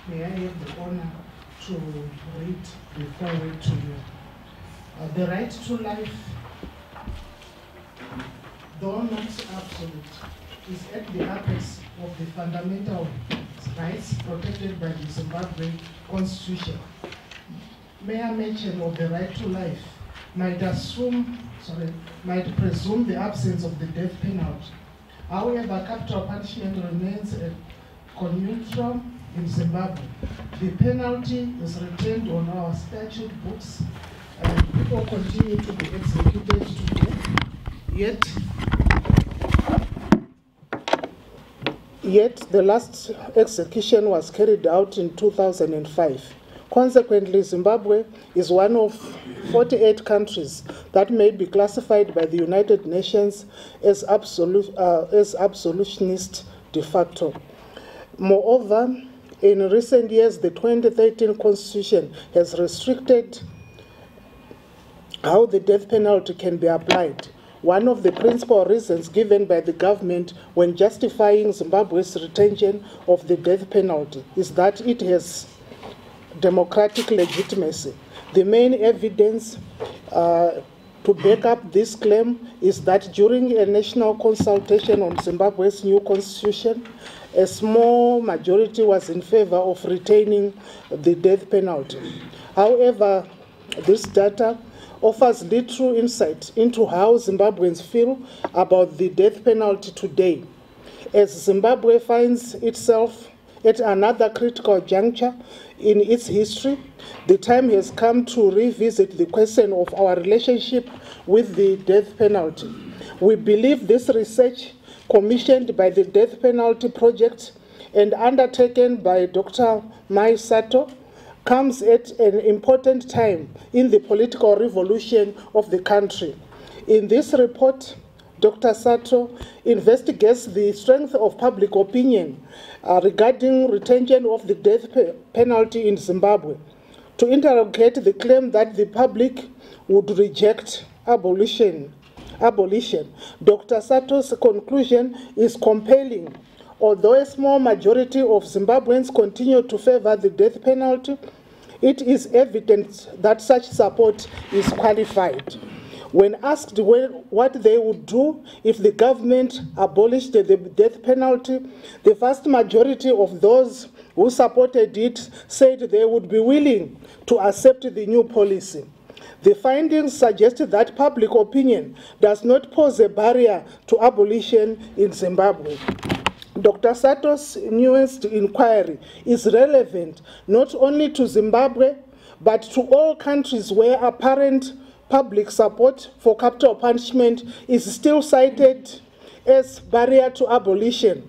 may I have the honor to read the foreword to you. The right to life, though not absolute, is at the apex of the fundamental rights protected by the Zimbabwe Constitution. Mere mention of the right to life might presume the absence of the death penalty. However, capital punishment remains a conundrum in Zimbabwe. The penalty is retained on our statute books and people continue to be executed today. Yet the last execution was carried out in 2005. Consequently, Zimbabwe is one of 48 countries that may be classified by the United Nations as absolutionist de facto. Moreover, in recent years, the 2013 Constitution has restricted how the death penalty can be applied. One of the principal reasons given by the government when justifying Zimbabwe's retention of the death penalty is that it has democratic legitimacy. The main evidence to back up this claim is that during a national consultation on Zimbabwe's new constitution, a small majority was in favor of retaining the death penalty. However, this data offers little insight into how Zimbabweans feel about the death penalty today. As Zimbabwe finds itself at another critical juncture in its history, the time has come to revisit the question of our relationship with the death penalty. We believe this research, commissioned by the Death Penalty Project and undertaken by Dr. Mai Sato, comes at an important time in the political revolution of the country. In this report, Dr. Sato investigates the strength of public opinion regarding retention of the death penalty in Zimbabwe, to interrogate the claim that the public would reject abolition. Dr. Sato's conclusion is compelling. Although a small majority of Zimbabweans continue to favor the death penalty, it is evident that such support is qualified. When asked what they would do if the government abolished the death penalty, the vast majority of those who supported it said they would be willing to accept the new policy. The findings suggest that public opinion does not pose a barrier to abolition in Zimbabwe. Dr. Sato's newest inquiry is relevant not only to Zimbabwe, but to all countries where apparent public support for capital punishment is still cited as barrier to abolition.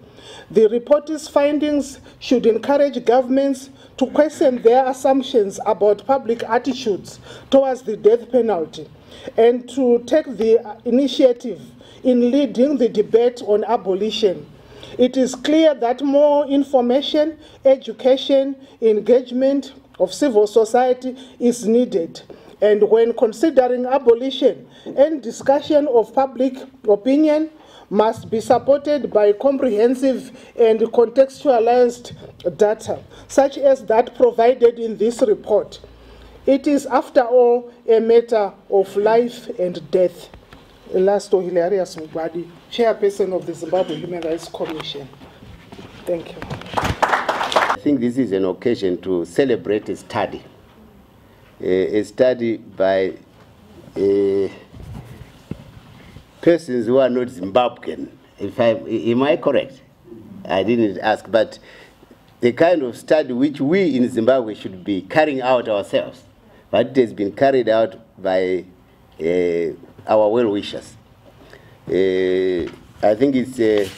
The report's findings should encourage governments to question their assumptions about public attitudes towards the death penalty and to take the initiative in leading the debate on abolition. It is clear that more information, education, engagement of civil society is needed. And when considering abolition, and discussion of public opinion must be supported by comprehensive and contextualized data, such as that provided in this report. It is, after all, a matter of life and death. Elasto Hilarious Mugwadi, Chairperson of the Zimbabwe Human Rights Commission. Thank you. I think this is an occasion to celebrate a study by persons who are not Zimbabwean. Am I correct? I didn't ask, but the kind of study which we in Zimbabwe should be carrying out ourselves, but it has been carried out by our well-wishers. I think it's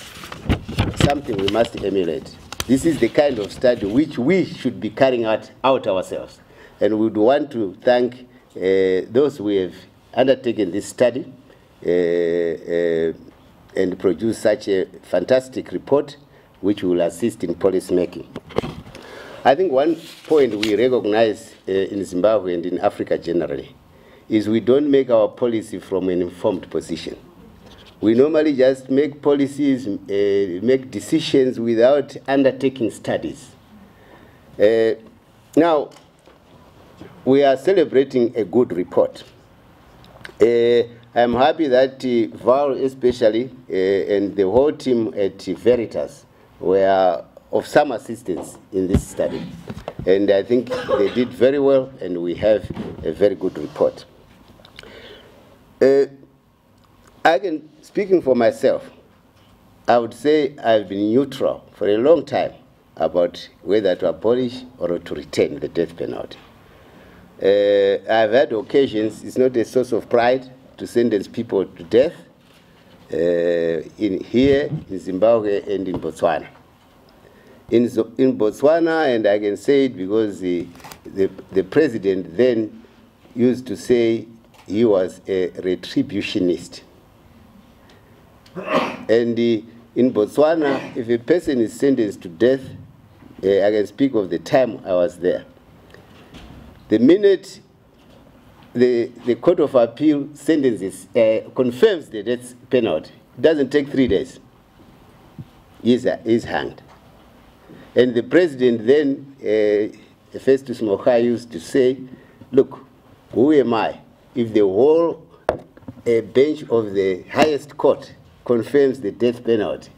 something we must emulate. This is the kind of study which we should be carrying out ourselves. And we would want to thank those who have undertaken this study and produce such a fantastic report which will assist in policy making. I think one point we recognize in Zimbabwe and in Africa generally is we don't make our policy from an informed position. We normally just make policies, make decisions without undertaking studies. Now, we are celebrating a good report. I'm happy that Val especially and the whole team at Veritas were of some assistance in this study. And I think they did very well, and we have a very good report. Speaking for myself, I would say I've been neutral for a long time about whether to abolish or to retain the death penalty. I've had occasions, it's not a source of pride to sentence people to death here in Zimbabwe and in Botswana. In Botswana, and I can say it because the president then used to say he was a retributionist. And in Botswana, if a person is sentenced to death, I can speak of the time I was there. The minute the Court of Appeal sentences, confirms the death penalty, it doesn't take 3 days. He's hanged. And the president then, Festus Mogae used to say, look, who am I? If the whole bench of the highest court confirms the death penalty,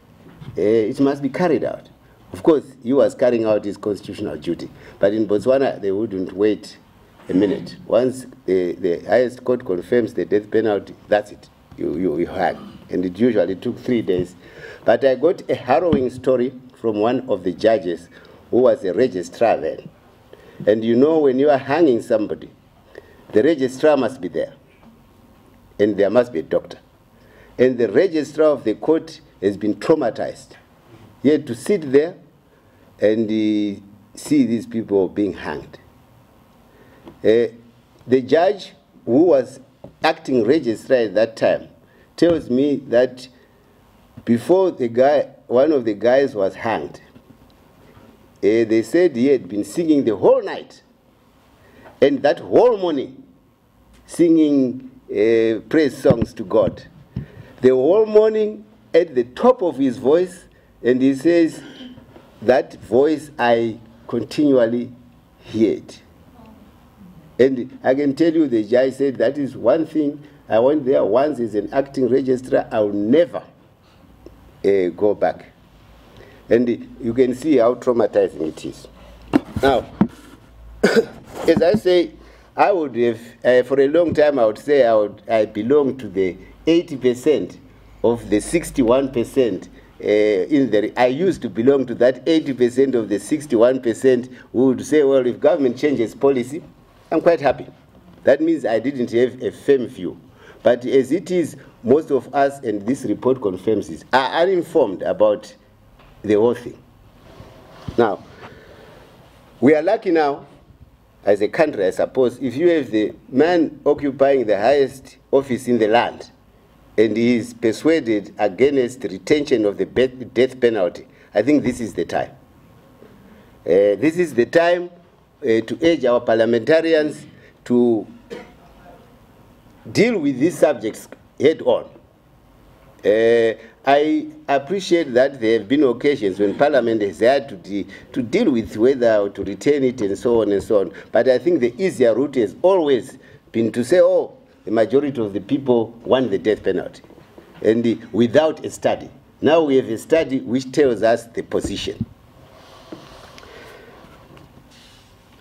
it must be carried out. Of course, he was carrying out his constitutional duty. But in Botswana, they wouldn't wait a minute. Once the highest court confirms the death penalty, that's it. You hang. And it usually took 3 days. But I got a harrowing story from one of the judges who was a registrar then. And you know, when you are hanging somebody, the registrar must be there. And there must be a doctor. And the registrar of the court has been traumatized. He had to sit there and see these people being hanged. The judge, who was acting registrar at that time, tells me that before one of the guys was hanged, they said he had been singing the whole night, and that whole morning, singing praise songs to God. The whole morning at the top of his voice, and he says, that voice I continually heard. And I can tell you, the judge said, that is one thing, I went there once as an acting registrar, I will never go back. And you can see how traumatizing it is. Now, as I say, I would have, for a long time, I would say I belong to the 80% of the 61% I used to belong to that 80% of the 61% who would say, well, if government changes policy, I'm quite happy. That means I didn't have a firm view. But as it is, most of us, and this report confirms this, are uninformed about the whole thing. Now, we are lucky now, as a country, I suppose, if you have the man occupying the highest office in the land, and he is persuaded against retention of the death penalty, I think this is the time. This is the time to urge our parliamentarians to deal with these subjects head on. I appreciate that there have been occasions when Parliament has had to deal with whether to retain it and so on and so on. But I think the easier route has always been to say, oh, the majority of the people want the death penalty, and without a study. Now we have a study which tells us the position.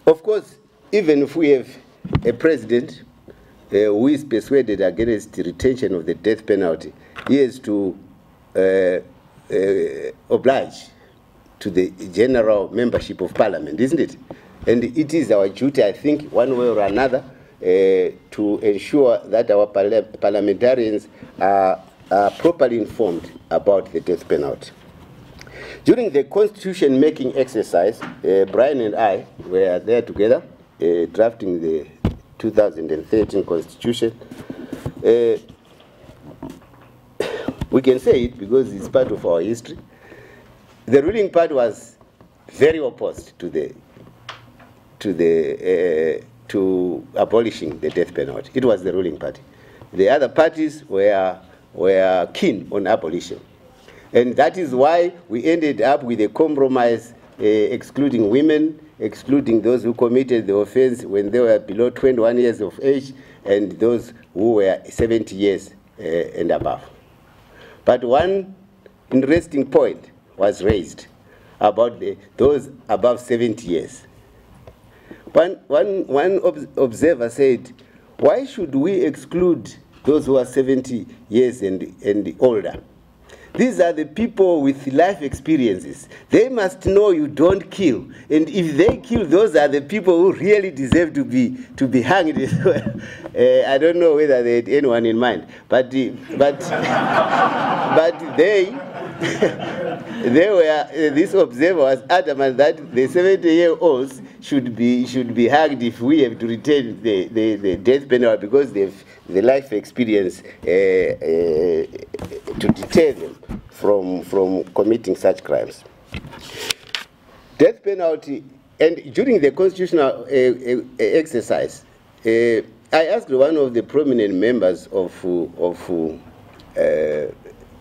Of course, even if we have a president who is persuaded against the retention of the death penalty, he has to oblige to the general membership of Parliament, isn't it? And it is our duty, I think, one way or another, to ensure that our parliamentarians are properly informed about the death penalty. During the constitution-making exercise, Brian and I were there together, drafting the 2013 Constitution. We can say it because it's part of our history. The ruling party was very opposed to abolishing the death penalty. It was the ruling party. The other parties were keen on abolition. And that is why we ended up with a compromise excluding women excluding those who committed the offense when they were below 21 years of age and those who were 70 years and above. But one interesting point was raised about those above 70 years. One observer said, why should we exclude those who are 70 years and older? These are the people with life experiences. They must know you don't kill. And if they kill, those are the people who really deserve to be hanged as well. I don't know whether they had anyone in mind, but they they were, this observer was adamant that the 70-year-olds should be hanged if we have to retain the death penalty because they have the life experience to deter them from committing such crimes. Death penalty, and during the constitutional exercise, I asked one of the prominent members of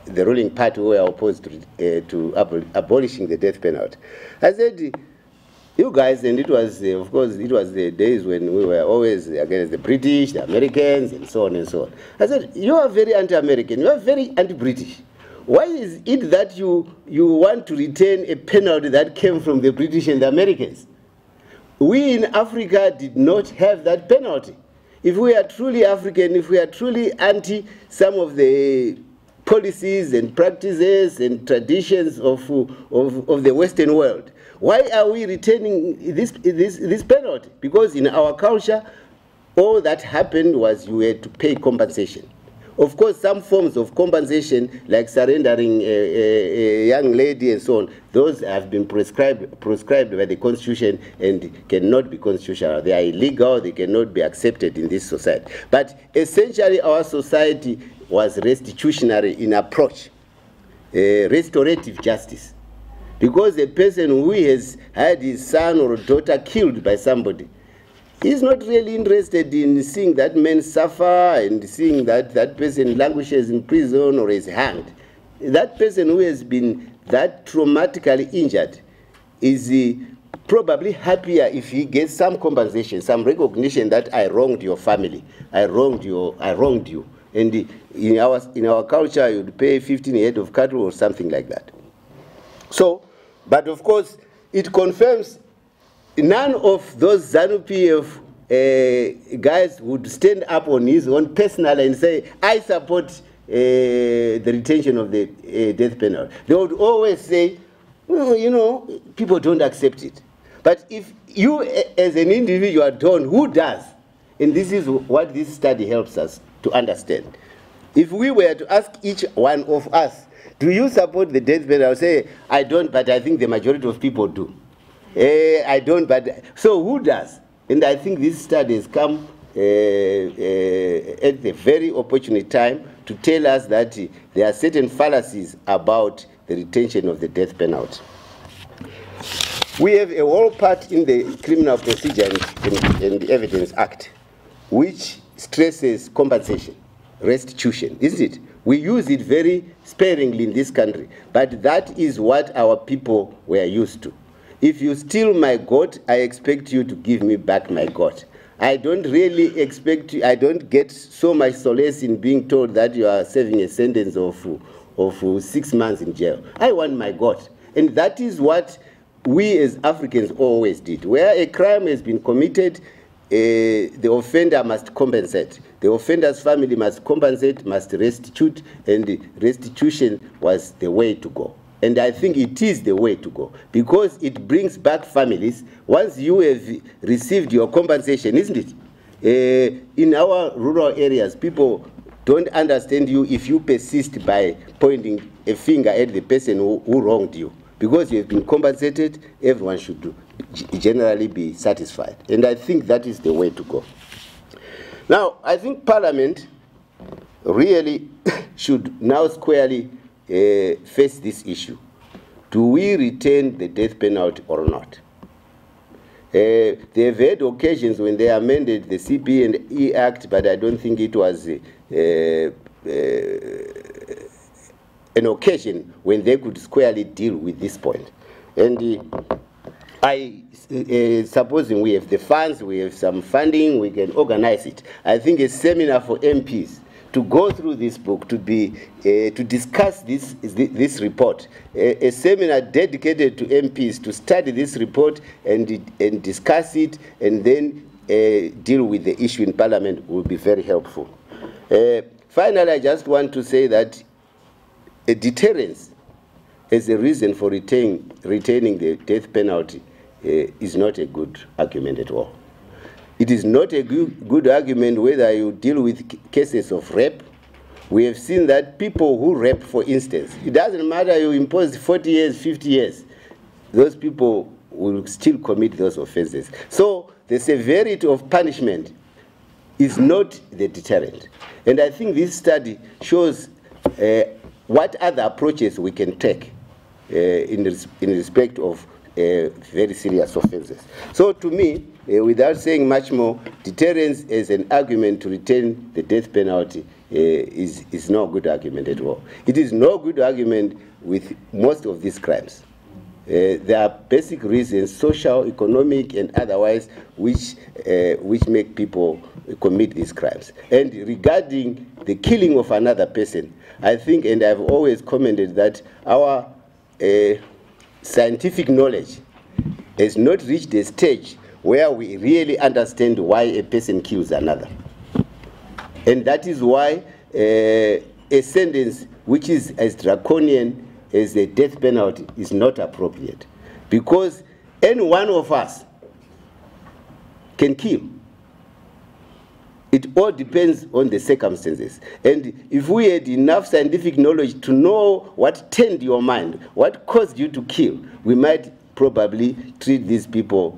the ruling party who were opposed to abolishing the death penalty. I said, you guys, and it was, of course, it was the days when we were always against the British, the Americans, and so on and so on. I said, you are very anti-American, you are very anti-British. Why is it that you want to retain a penalty that came from the British and the Americans? We in Africa did not have that penalty. If we are truly African, if we are truly anti some of the policies and practices and traditions of the Western world, why are we retaining this penalty? Because in our culture, all that happened was you had to pay compensation. Of course, some forms of compensation, like surrendering a young lady and so on, those have been prescribed by the Constitution and cannot be constitutional. They are illegal, they cannot be accepted in this society. But essentially, our society was restitutionary in approach, restorative justice. Because a person who has had his son or daughter killed by somebody, he's not really interested in seeing that man suffer and seeing that that person languishes in prison or is hanged. That person who has been that traumatically injured is probably happier if he gets some compensation, some recognition that I wronged your family, I wronged you. And in our culture, you'd pay 15 head of cattle or something like that. So, but of course, it confirms none of those ZANU-PF guys would stand up on his own personally and say, I support the retention of the death penalty. They would always say, well, you know, people don't accept it. But if you as an individual don't, who does? And this is what this study helps us to understand. If we were to ask each one of us, do you support the death penalty? I would say, I don't, but I think the majority of people do. I don't, but so who does? And I think this study has come at the very opportune time to tell us that there are certain fallacies about the retention of the death penalty. We have a whole part in the Criminal Procedure and the Evidence Act, which stresses compensation, restitution, isn't it? We use it very sparingly in this country, but that is what our people were used to. If you steal my goat, I expect you to give me back my goat. I don't really expect you, I don't get so much solace in being told that you are serving a sentence of 6 months in jail. I want my goat. And that is what we as Africans always did. Where a crime has been committed, the offender must compensate. The offender's family must compensate, must restitute, and restitution was the way to go. And I think it is the way to go, because it brings back families once you have received your compensation, isn't it? In our rural areas, people don't understand you if you persist by pointing a finger at the person who wronged you. Because you have been compensated, everyone should generally be satisfied. And I think that is the way to go. Now, I think Parliament really should now squarely face this issue. Do we retain the death penalty or not? They have had occasions when they amended the CP and E Act, but I don't think it was an occasion when they could squarely deal with this point. And Supposing we have the funds, we have some funding, we can organize it. I think a seminar for MPs to go through this book, to discuss this report, a seminar dedicated to MPs to study this report and discuss it, and then deal with the issue in Parliament will be very helpful. Finally, I just want to say that a deterrence as a reason for retaining the death penalty is not a good argument at all. It is not a good argument whether you deal with cases of rape. We have seen that people who rape, for instance, it doesn't matter you impose 40 years, 50 years, those people will still commit those offenses. So the severity of punishment is not the deterrent. And I think this study shows what other approaches we can take in respect of very serious offenses. So to me, without saying much more, deterrence as an argument to retain the death penalty is no good argument at all. It is no good argument with most of these crimes. There are basic reasons, social, economic, and otherwise, which make people commit these crimes. And regarding the killing of another person, I think, and I've always commented that our scientific knowledge has not reached a stage where we really understand why a person kills another. And that is why a sentence which is as draconian as the death penalty is not appropriate. Because any one of us can kill. It all depends on the circumstances. And if we had enough scientific knowledge to know what turned your mind, what caused you to kill, we might probably treat these people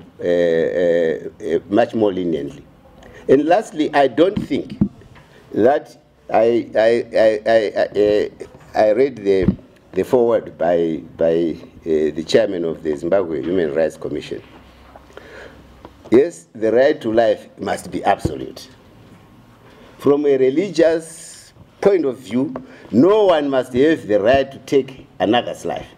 much more leniently. And lastly, I don't think that I read the foreword by the chairman of the Zimbabwe Human Rights Commission. Yes, the right to life must be absolute. From a religious point of view, no one must have the right to take another's life.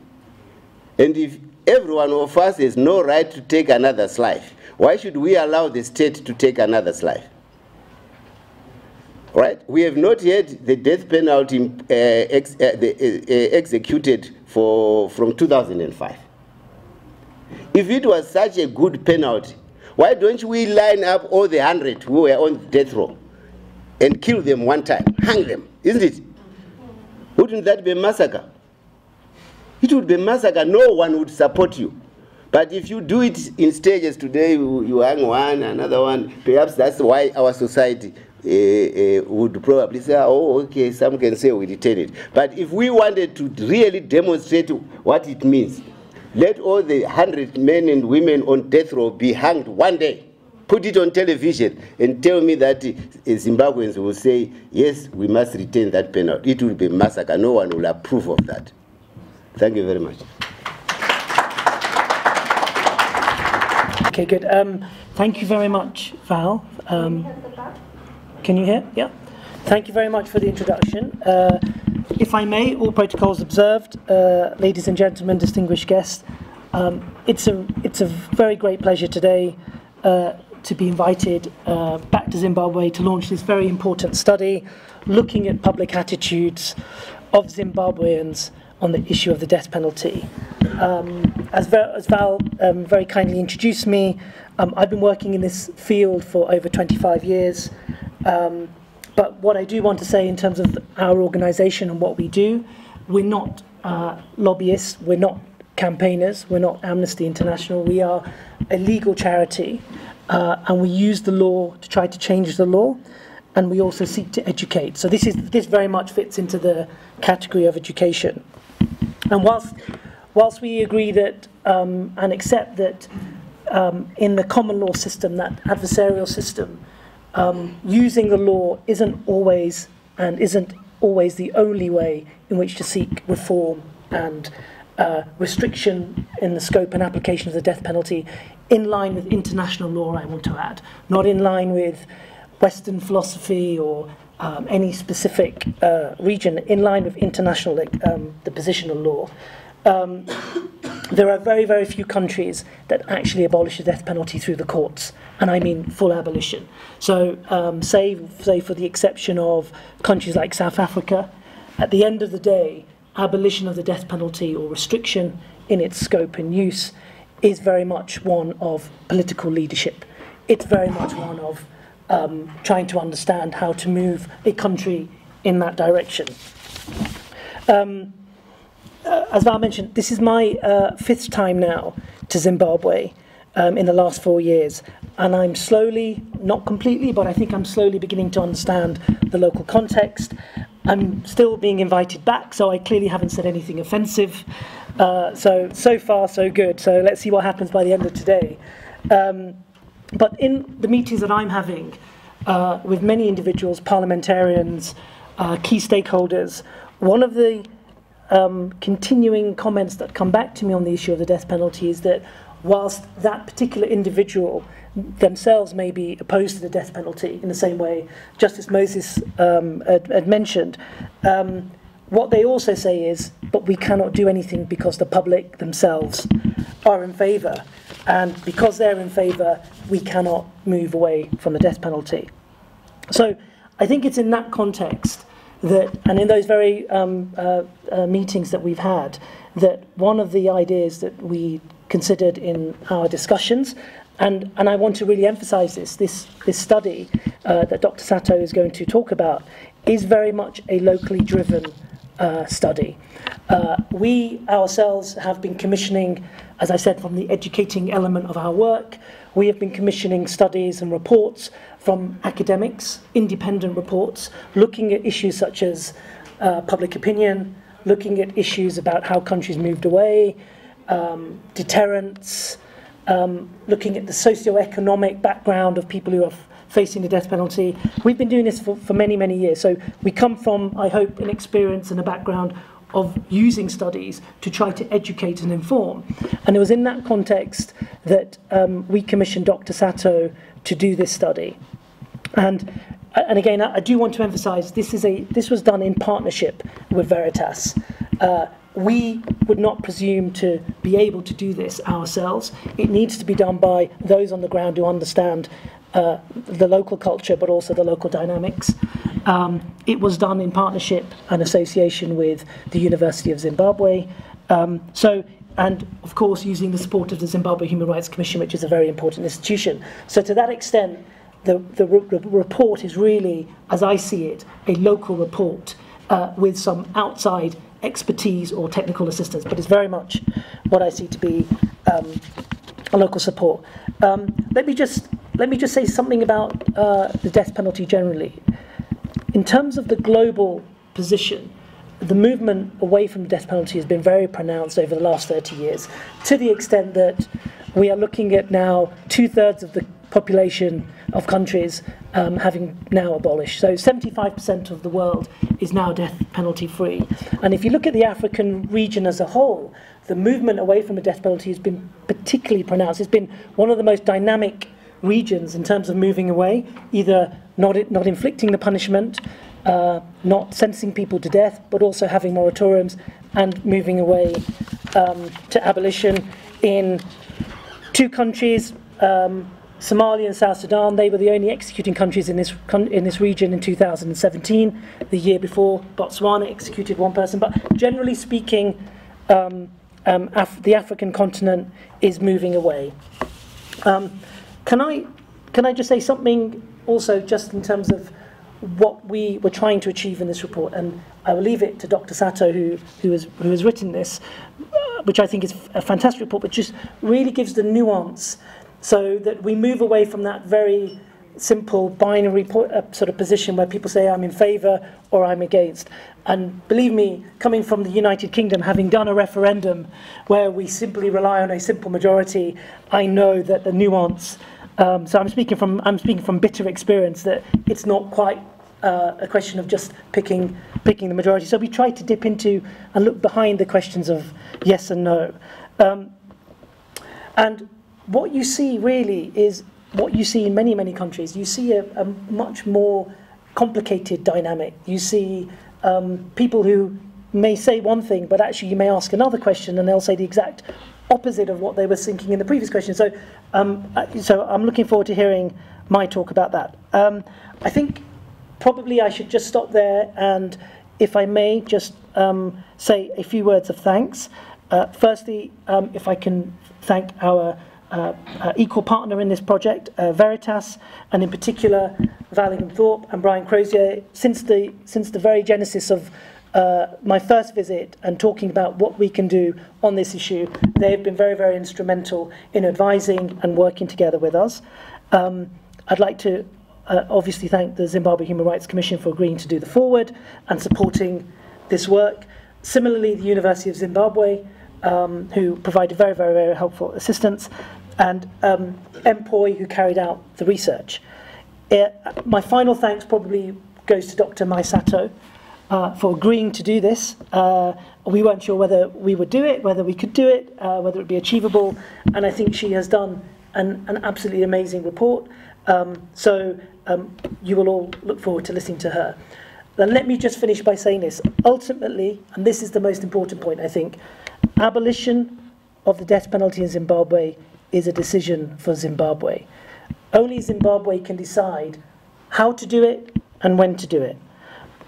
And if every one of us has no right to take another's life, why should we allow the state to take another's life? Right? We have not had the death penalty executed from 2005. If it was such a good penalty, why don't we line up all the 100 who were on death row and kill them one time, hang them, isn't it? Wouldn't that be a massacre? It would be a massacre. No one would support you. But if you do it in stages today, you hang one, another one, perhaps that's why our society would probably say, oh, okay, some can say we detain it. But if we wanted to really demonstrate what it means, let all the 100 men and women on death row be hanged one day. Put it on television and tell me that Zimbabweans will say, yes, we must retain that penalty. It will be a massacre. No one will approve of that. Thank you very much. Okay, good. Thank you very much, Val. Can you hear? Yeah. Thank you very much for the introduction. If I may, all protocols observed, ladies and gentlemen, distinguished guests, it's a very great pleasure today to be invited back to Zimbabwe to launch this very important study looking at public attitudes of Zimbabweans on the issue of the death penalty. As Val very kindly introduced me, I've been working in this field for over 25 years. But what I do want to say in terms of our organisation and what we do, we're not lobbyists, we're not campaigners, we're not Amnesty International, we are a legal charity, and we use the law to try to change the law, and we also seek to educate. So this very much fits into the category of education. And whilst we agree that and accept that in the common law system, that adversarial system, using the law isn't always the only way in which to seek reform and restriction in the scope and application of the death penalty, in line with international law, I want to add, not in line with Western philosophy or any specific region, in line with international, the position of law. there are very, very few countries that actually abolish the death penalty through the courts, and I mean full abolition. So say for the exception of countries like South Africa, at the end of the day, abolition of the death penalty or restriction in its scope and use is very much one of political leadership. It's very much one of trying to understand how to move a country in that direction. As Val mentioned, this is my 5th time now to Zimbabwe in the last 4 years, and I'm slowly, not completely, but I think I'm slowly beginning to understand the local context. I'm still being invited back, so I clearly haven't said anything offensive. So far, so good. So let's see what happens by the end of today. But in the meetings that I'm having with many individuals, parliamentarians, key stakeholders, one of the continuing comments that come back to me on the issue of the death penalty is that whilst that particular individual themselves may be opposed to the death penalty in the same way Justice Moses had mentioned, what they also say is, but we cannot do anything because the public themselves are in favour, and because they're in favour, we cannot move away from the death penalty. So I think it's in that context that, and in those very meetings that we've had, that one of the ideas that we considered in our discussions, and I want to really emphasise this study that Dr. Sato is going to talk about, is very much a locally driven study. We ourselves have been commissioning, as I said, from the educating element of our work, we have been commissioning studies and reports from academics, independent reports, looking at issues such as public opinion, looking at issues about how countries moved away, deterrence, looking at the socio-economic background of people who are facing the death penalty. We've been doing this for many, many years. So we come from, I hope, an experience and a background of using studies to try to educate and inform. And it was in that context that we commissioned Dr. Sato to do this study. And again, I do want to emphasize this was done in partnership with Veritas. We would not presume to be able to do this ourselves. It needs to be done by those on the ground who understand the local culture, but also the local dynamics. It was done in partnership and association with the University of Zimbabwe. And of course, using the support of the Zimbabwe Human Rights Commission, which is a very important institution. So to that extent, the report is really, as I see it, a local report with some outside expertise or technical assistance, but it's very much what I see to be a local support. Let me just say something about the death penalty generally. In terms of the global position, the movement away from the death penalty has been very pronounced over the last 30 years, to the extent that we are looking at now 2/3 of the population of countries having now abolished. So 75% of the world is now death penalty free. And if you look at the African region as a whole, the movement away from the death penalty has been particularly pronounced. It's been one of the most dynamic regions in terms of moving away, either not inflicting the punishment, not sentencing people to death, but also having moratoriums and moving away to abolition. In 2 countries, Somalia and South Sudan, they were the only executing countries in this region in 2017. The year before, Botswana executed 1 person. But generally speaking, the African continent is moving away. Can I just say something also just in terms of what we were trying to achieve in this report? And I will leave it to Dr. Sato, who has written this, which I think is a fantastic report, but just really gives the nuance so that we move away from that very simple binary sort of position where people say I'm in favour or I'm against. And believe me, coming from the United Kingdom, having done a referendum where we simply rely on a simple majority, I know that the nuance. So I'm speaking from bitter experience that it's not quite a question of just picking the majority. So we try to dip into and look behind the questions of yes and no. And what you see really is what you see in many, many countries. You see a much more complicated dynamic. You see people who may say one thing, but actually you may ask another question and they'll say the exact opposite of what they were thinking in the previous question. So, so I'm looking forward to hearing my talk about that. I think probably I should just stop there, and if I may, just say a few words of thanks. Firstly, if I can thank our equal partner in this project, Veritas, and in particular Vallingham Thorpe and Brian Crozier. Since the very genesis of my first visit and talking about what we can do on this issue, they've been very, very instrumental in advising and working together with us. I'd like to obviously thank the Zimbabwe Human Rights Commission for agreeing to do the forward and supporting this work. Similarly, the University of Zimbabwe, who provided very, very, very helpful assistance, and MPOI, who carried out the research. My final thanks probably goes to Dr. Maisato for agreeing to do this. We weren't sure whether we would do it, whether we could do it, whether it would be achievable, and I think she has done an absolutely amazing report. So you will all look forward to listening to her. Then let me just finish by saying this. Ultimately, and this is the most important point, I think, abolition of the death penalty in Zimbabwe is a decision for Zimbabwe. Only Zimbabwe can decide how to do it and when to do it.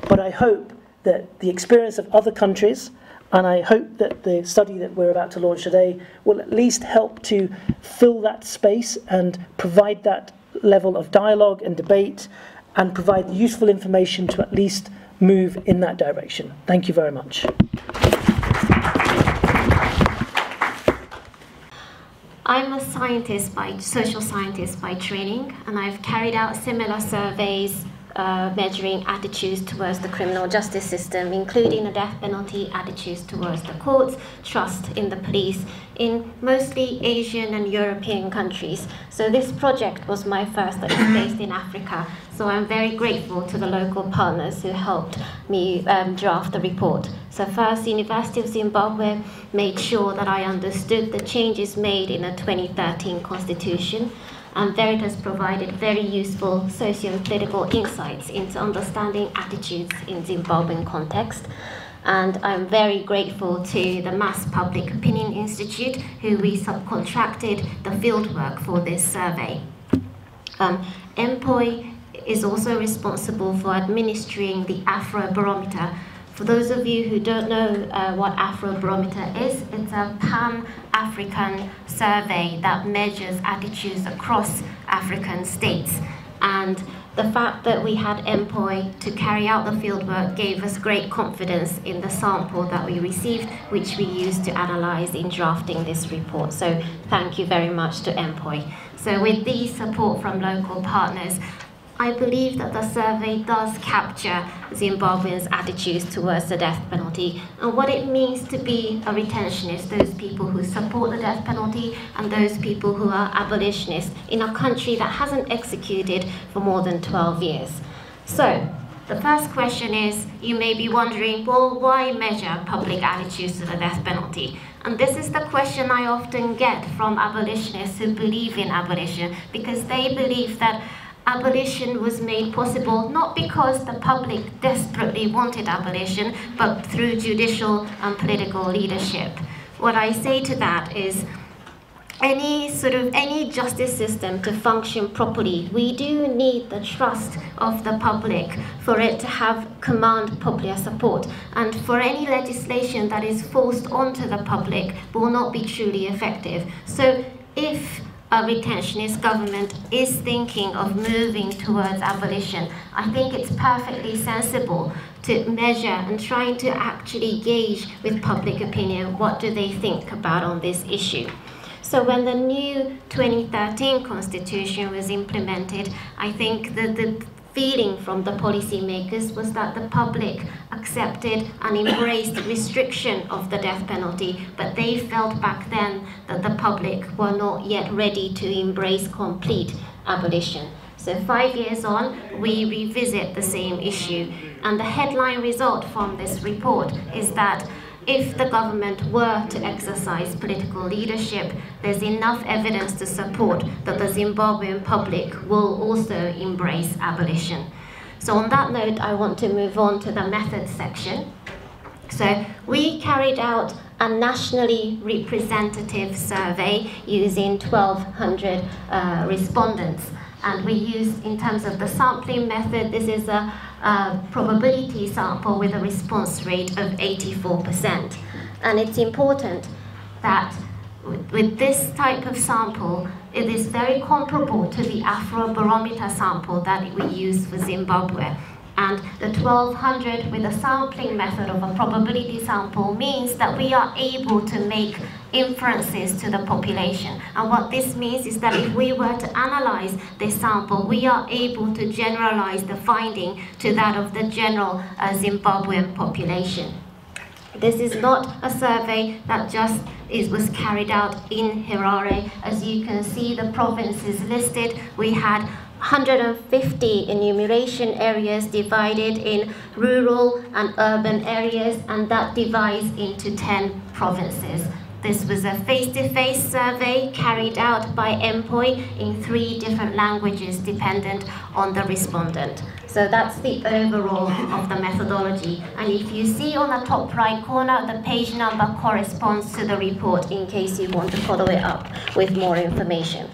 But I hope that the experience of other countries, and I hope that the study that we're about to launch today will at least help to fill that space and provide that level of dialogue and debate and provide useful information to at least move in that direction. Thank you very much. I'm a social scientist by training, and I've carried out similar surveys measuring attitudes towards the criminal justice system, including the death penalty, attitudes towards the courts, trust in the police, in mostly Asian and European countries. So this project was my first that was based in Africa. So I'm very grateful to the local partners who helped me draft the report. So first, the University of Zimbabwe made sure that I understood the changes made in the 2013 Constitution, and Veritas provided very useful socio-political insights into understanding attitudes in Zimbabwean context. And I'm very grateful to the Mass Public Opinion Institute, who we subcontracted the fieldwork for this survey. MPOI is also responsible for administering the Afrobarometer. For those of you who don't know what Afrobarometer is, it's a pan-African survey that measures attitudes across African states. And the fact that we had MPOI to carry out the fieldwork gave us great confidence in the sample that we received, which we used to analyze in drafting this report. So thank you very much to MPOI. So with the support from local partners, I believe that the survey does capture Zimbabweans' attitudes towards the death penalty and what it means to be a retentionist, those people who support the death penalty and those people who are abolitionists in a country that hasn't executed for more than 12 years. So, the first question is, you may be wondering, well, why measure public attitudes to the death penalty? And this is the question I often get from abolitionists who believe in abolition, because they believe that abolition was made possible not because the public desperately wanted abolition, but through judicial and political leadership. What I say to that is, any justice system to function properly, we do need the trust of the public for it to have command popular support. And for any legislation that is forced onto the public will not be truly effective. So if a retentionist government is thinking of moving towards abolition, I think it's perfectly sensible to measure and trying to actually gauge with public opinion what do they think about on this issue. So when the new 2013 Constitution was implemented, I think that the feeling from the policymakers was that the public accepted and embraced restriction of the death penalty, but they felt back then that the public were not yet ready to embrace complete abolition. So 5 years on, we revisit the same issue, and the headline result from this report is that if the government were to exercise political leadership, there's enough evidence to support that the Zimbabwean public will also embrace abolition. So on that note, I want to move on to the methods section. So we carried out a nationally representative survey using 1,200 respondents. And we use, in terms of the sampling method, this is a probability sample with a response rate of 84%. And it's important that with this type of sample, it is very comparable to the Afrobarometer sample that we use for Zimbabwe. And the 1,200 with a sampling method of a probability sample means that we are able to make inferences to the population. And what this means is that if we were to analyze this sample, we are able to generalize the finding to that of the general Zimbabwean population. This is not a survey that just was carried out in Harare. As you can see, the provinces listed, we had 150 enumeration areas divided in rural and urban areas, and that divides into 10 provinces. This was a face-to-face survey carried out by MPOI in 3 different languages dependent on the respondent. So that's the overall of the methodology. And if you see on the top right corner, the page number corresponds to the report in case you want to follow it up with more information.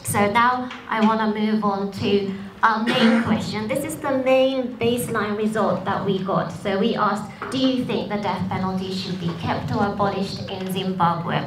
So now I want to move on to our main question. This is the main baseline result that we got. So we asked, do you think the death penalty should be kept or abolished in Zimbabwe?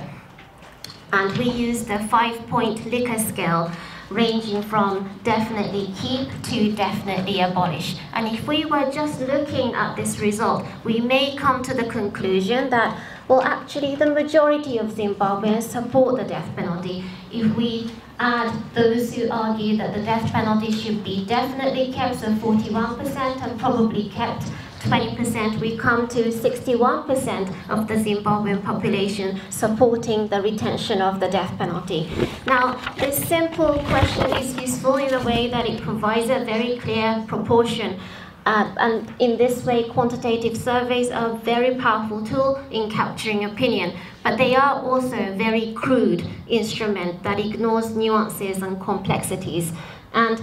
And we used a 5-point Likert scale ranging from definitely keep to definitely abolish. And if we were just looking at this result, we may come to the conclusion that, well, actually the majority of Zimbabweans support the death penalty. If we add those who argue that the death penalty should be definitely kept, so 41%, and probably kept 20%, we come to 61% of the Zimbabwean population supporting the retention of the death penalty. Now, this simple question is useful in a way that it provides a very clear proportion. And in this way, quantitative surveys are a very powerful tool in capturing opinion, but they are also a very crude instrument that ignores nuances and complexities. And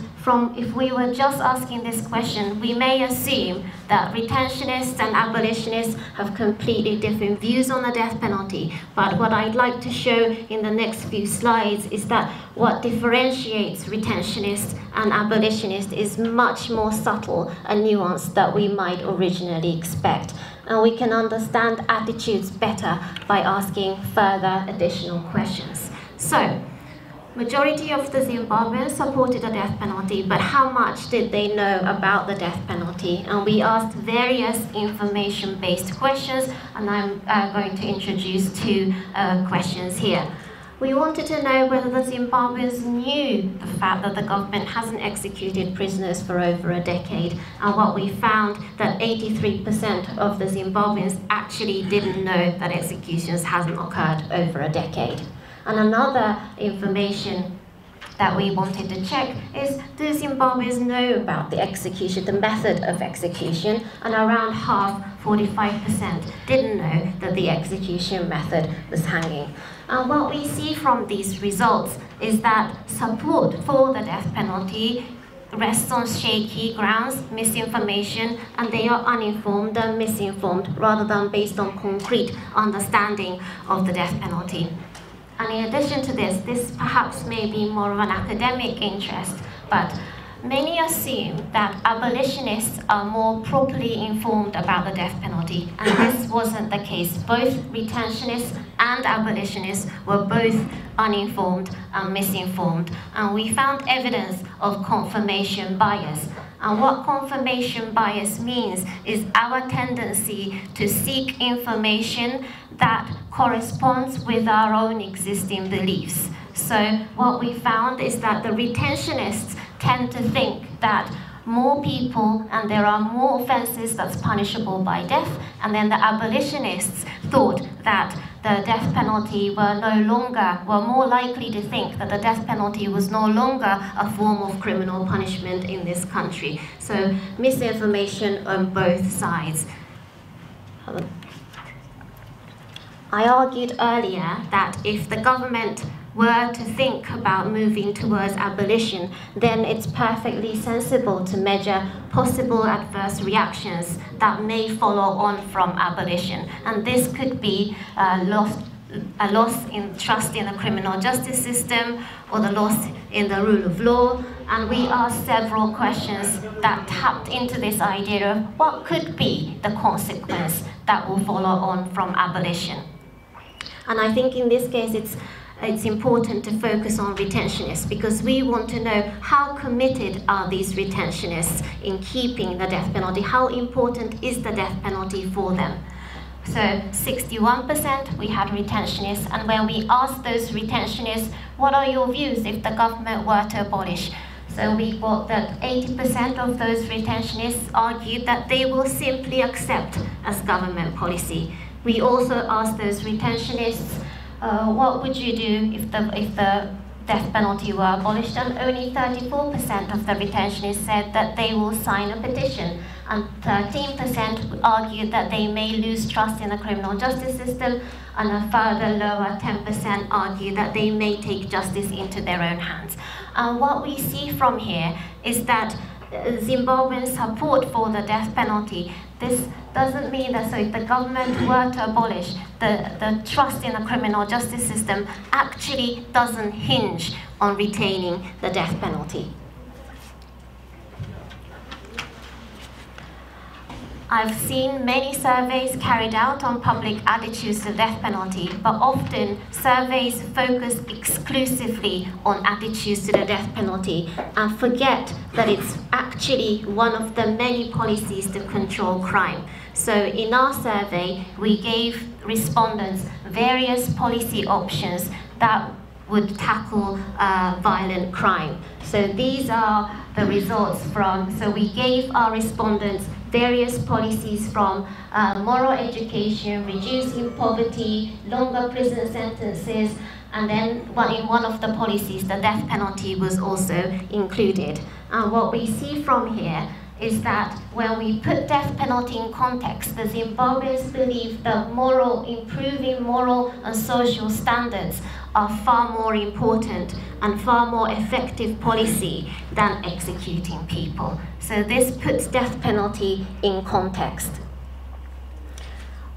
if we were just asking this question, we may assume that retentionists and abolitionists have completely different views on the death penalty. But what I'd like to show in the next few slides is that what differentiates retentionists and abolitionists is much more subtle and nuanced than we might originally expect. And we can understand attitudes better by asking further additional questions. So, majority of the Zimbabweans supported the death penalty, but how much did they know about the death penalty? And we asked various information-based questions, and I'm going to introduce 2 questions here. We wanted to know whether the Zimbabweans knew the fact that the government hasn't executed prisoners for over a decade, and what we found that 83% of the Zimbabweans actually didn't know that executions hasn't occurred over a decade. And another information that we wanted to check is, do Zimbabweans know about the execution, the method of execution? And around half, 45%, didn't know that the execution method was hanging. And what we see from these results is that support for the death penalty rests on shaky grounds, misinformation, and they are uninformed and misinformed rather than based on concrete understanding of the death penalty. And in addition to this, this perhaps may be more of an academic interest, but many assume that abolitionists are more properly informed about the death penalty, and this wasn't the case. Both retentionists and abolitionists were both uninformed and misinformed, and we found evidence of confirmation bias. And what confirmation bias means is our tendency to seek information that corresponds with our own existing beliefs. So what we found is that the retentionists tend to think that more people and there are more offenses that's punishable by death, and then the abolitionists thought that the death penalty were more likely to think that the death penalty was no longer a form of criminal punishment in this country. So misinformation on both sides. I argued earlier that if the government were to think about moving towards abolition, then it's perfectly sensible to measure possible adverse reactions that may follow on from abolition. And this could be a loss in trust in the criminal justice system, or the loss in the rule of law. And we asked several questions that tapped into this idea of what could be the consequence that will follow on from abolition. And I think in this case it's important to focus on retentionists, because we want to know how committed are these retentionists in keeping the death penalty, how important is the death penalty for them. So 61% we had retentionists, and when we asked those retentionists, what are your views if the government were to abolish? So we got that 80% of those retentionists argued that they will simply accept as government policy. We also asked those retentionists, what would you do if the death penalty were abolished? And only 34% of the retentionists said that they will sign a petition, and 13% argued that they may lose trust in the criminal justice system, and a further lower 10% argued that they may take justice into their own hands. And what we see from here is that Zimbabwean support for the death penalty, this doesn't mean that so if the government were to abolish, the trust in the criminal justice system actually doesn't hinge on retaining the death penalty. I've seen many surveys carried out on public attitudes to the death penalty, but often surveys focus exclusively on attitudes to the death penalty and forget that it's actually one of the many policies to control crime. So in our survey, we gave respondents various policy options that would tackle violent crime. So these are the results from, so we gave our respondents various policies from moral education, reducing poverty, longer prison sentences, and then in one of the policies, the death penalty was also included. And what we see from here is that when we put death penalty in context, the Zimbabweans believe that improving moral and social standards are far more important and far more effective policy than executing people. So this puts death penalty in context.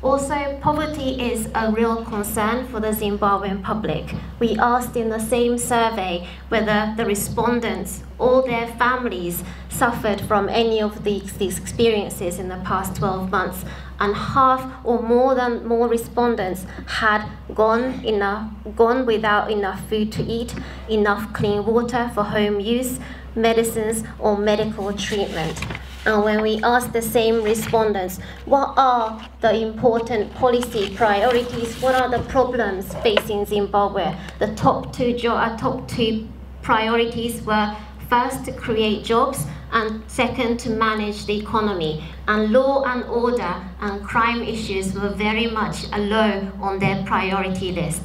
Also, poverty is a real concern for the Zimbabwean public. We asked in the same survey whether the respondents or their families suffered from any of these experiences in the past 12 months, and half or more respondents had gone without enough food to eat, enough clean water for home use, medicines or medical treatment. And when we asked the same respondents, what are the important policy priorities, what are the problems facing Zimbabwe, the top two priorities were first to create jobs and second to manage the economy. And law and order and crime issues were very much low on their priority list.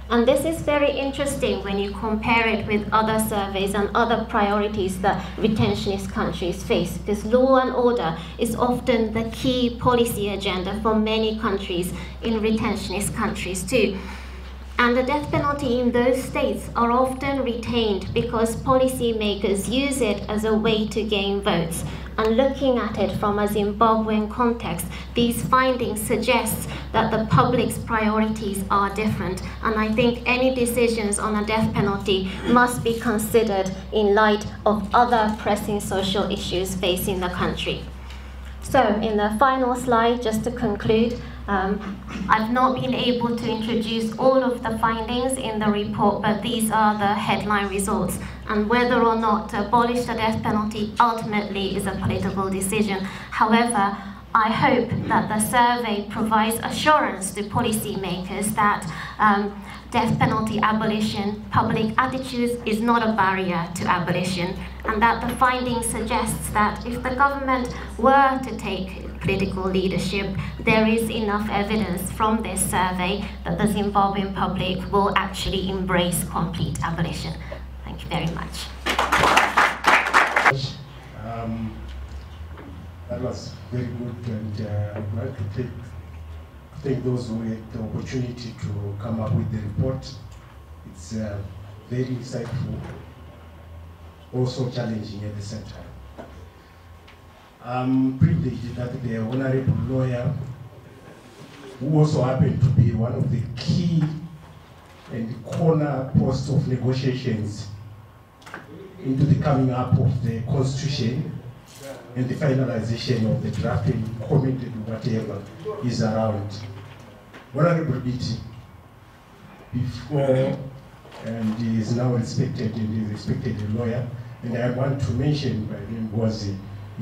And this is very interesting when you compare it with other surveys and other priorities that retentionist countries face, because law and order is often the key policy agenda for many countries in retentionist countries too. And the death penalty in those states are often retained because policymakers use it as a way to gain votes. And looking at it from a Zimbabwean context, these findings suggest that the public's priorities are different. And I think any decisions on a death penalty must be considered in light of other pressing social issues facing the country. So in the final slide, just to conclude, I've not been able to introduce all of the findings in the report, but these are the headline results. And whether or not to abolish the death penalty ultimately is a political decision. However, I hope that the survey provides assurance to policymakers that death penalty abolition, public attitudes is not a barrier to abolition, and that the findings suggests that if the government were to take political leadership, there is enough evidence from this survey that the Zimbabwean public will actually embrace complete abolition. Thank you very much. That was very good, and I'd like to thank those who had the opportunity to come up with the report. It's very insightful, also challenging at the same time. I'm privileged that the honorable lawyer, who also happened to be one of the key and corner posts of negotiations into the coming up of the Constitution and the finalization of the drafting committee, whatever is around. Honorable BT, before, and he is now respected and is respected a lawyer, and I want to mention by name was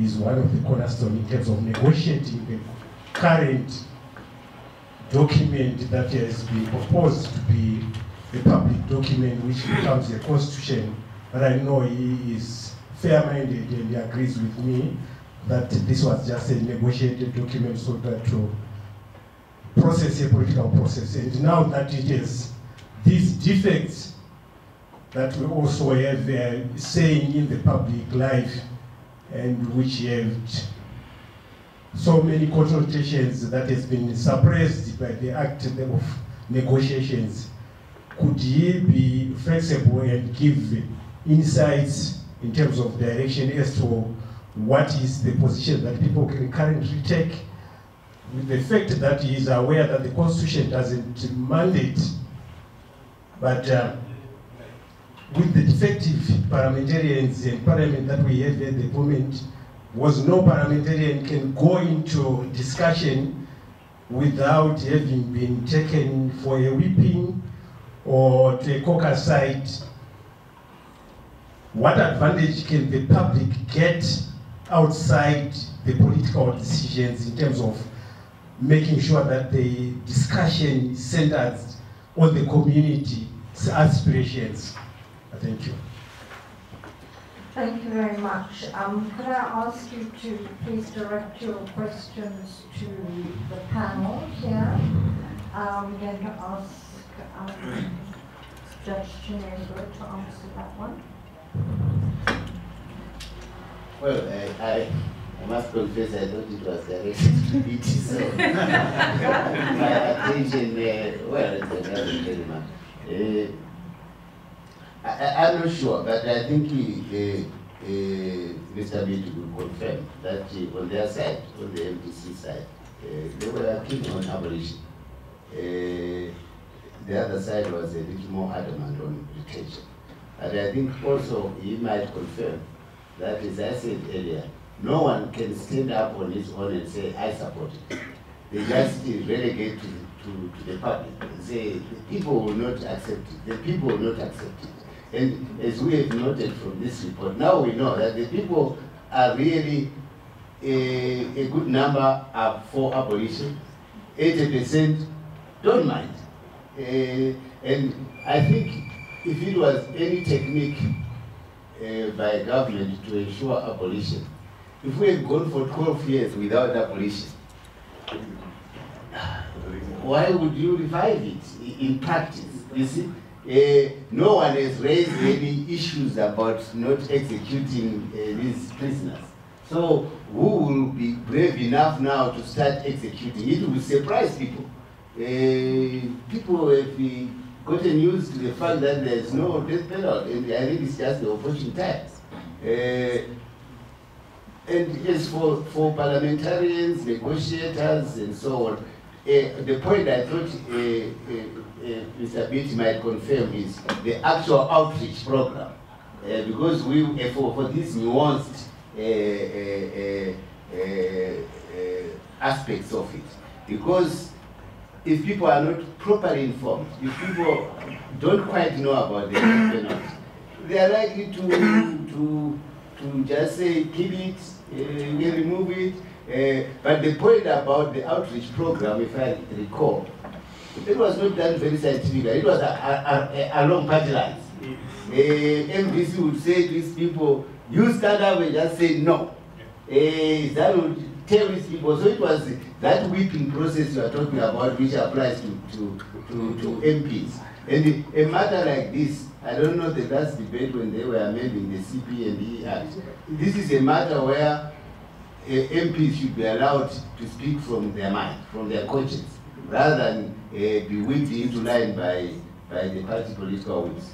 is one of the cornerstone in terms of negotiating the current document that has been proposed to be a public document which becomes a constitution. But I know he is fair-minded and he agrees with me that this was just a negotiated document so that to process a political process. And now that it is these defects that we also have saying in the public life, and which have so many consultations that has been suppressed by the act of negotiations, could he be flexible and give insights in terms of direction as to what is the position that people can currently take, with the fact that he is aware that the Constitution doesn't mandate, but with the defective parliamentarians and parliament that we have at the moment, was no parliamentarian can go into discussion without having been taken for a whipping or to a caucus site. What advantage can the public get outside the political decisions in terms of making sure that the discussion is centered on the community's aspirations? Thank you. Thank you very much. Could I ask you to please direct your questions to the panel here? I'm going to ask Judge Chinezo to answer that one. Well, I must confess I thought it was directed to BT, so my attention, well, it's very much. I'm not sure, but I think Mr. BT will confirm that on their side, on the MDC side, they were keen on abolition. The other side was a little more adamant on retention. But I think also he might confirm that, as I said earlier, no one can stand up on his own and say, I support it. They just relegate to the public and say, the people will not accept it, the people will not accept it. And as we have noted from this report, now we know that the people are really, a good number are for abolition, 80% don't mind. And I think if it was any technique by government to ensure abolition, if we had gone for 12 years without abolition, why would you revive it in practice? You see, no one has raised any issues about not executing these prisoners. So who will be brave enough now to start executing? It will surprise people. People have gotten used to the fact that there is no death penalty, and I think it's just the opportune times. And as for parliamentarians, negotiators, and so on, the point I thought Mr. Beatty might confirm is the actual outreach program, because we for this nuanced aspects of it, because if people are not properly informed, if people don't quite know about the penalty, they are likely to just say, kill it, we remove it. But the point about the outreach program, if I recall, it was not done very scientifically. It was along party lines. MDC would say to these people, you stand up and just say no. That would tell these people. So it was that whipping process you are talking about, which applies to MPs. And a matter like this, I don't know the last debate when they were amending the CP&E Act. This is a matter where MPs should be allowed to speak from their mind, from their conscience, rather than be whipped into line by by the party political wings.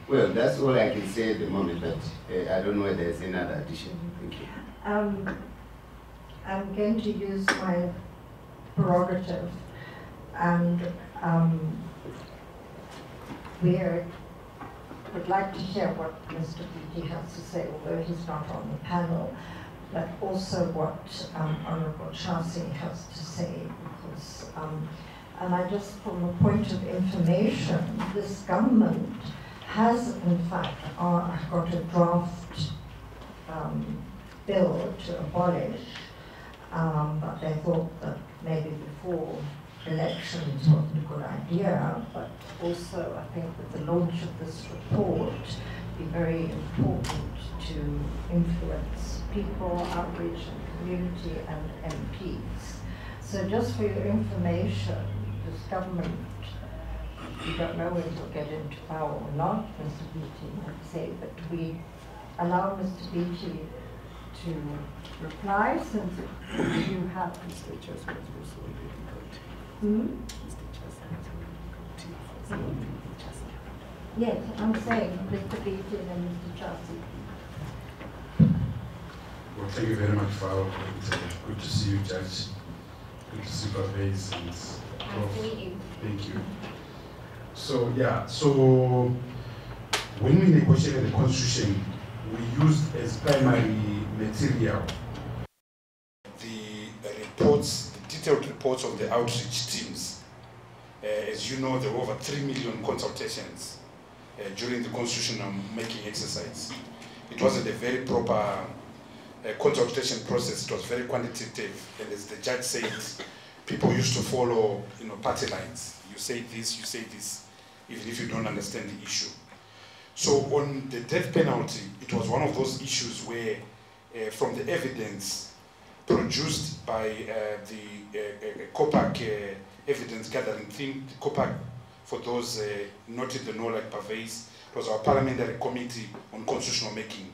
Well, that's all I can say at the moment, but I don't know whether there's any other addition. Thank you. I'm going to use my prerogative, and we would like to hear what Mr. Beattie has to say, although he's not on the panel, but also what Honourable Chasi has to say, because, and I just, from a point of information, this government has in fact got a draft bill to abolish, but they thought that maybe before elections wasn't a good idea, but also I think with the launch of this report, it'd be very important to influence people, outreach and community and MPs. So just for your information, this government, we don't know whether we'll get into power or not, Mr. Beattie might say, but we allow Mr. Beattie to reply, since you have... Yes, I'm saying Mr. Beattie and Mr. Chasi. Well, thank you very much, Val. It's good to see you, Judge. Good to see your face. And thank you. So, yeah, so when we negotiated the Constitution, we used as primary material the reports, the detailed reports of the outreach teams. As you know, there were over 3 million consultations during the constitutional making exercise. It wasn't a very proper consultation process. It was very quantitative, and as the judge said, people used to follow, party lines. You say this, even if you don't understand the issue. So on the death penalty, it was one of those issues where, from the evidence produced by the COPAC evidence gathering team, the COPAC, for those not in the know like Pavese, it was our parliamentary committee on constitutional making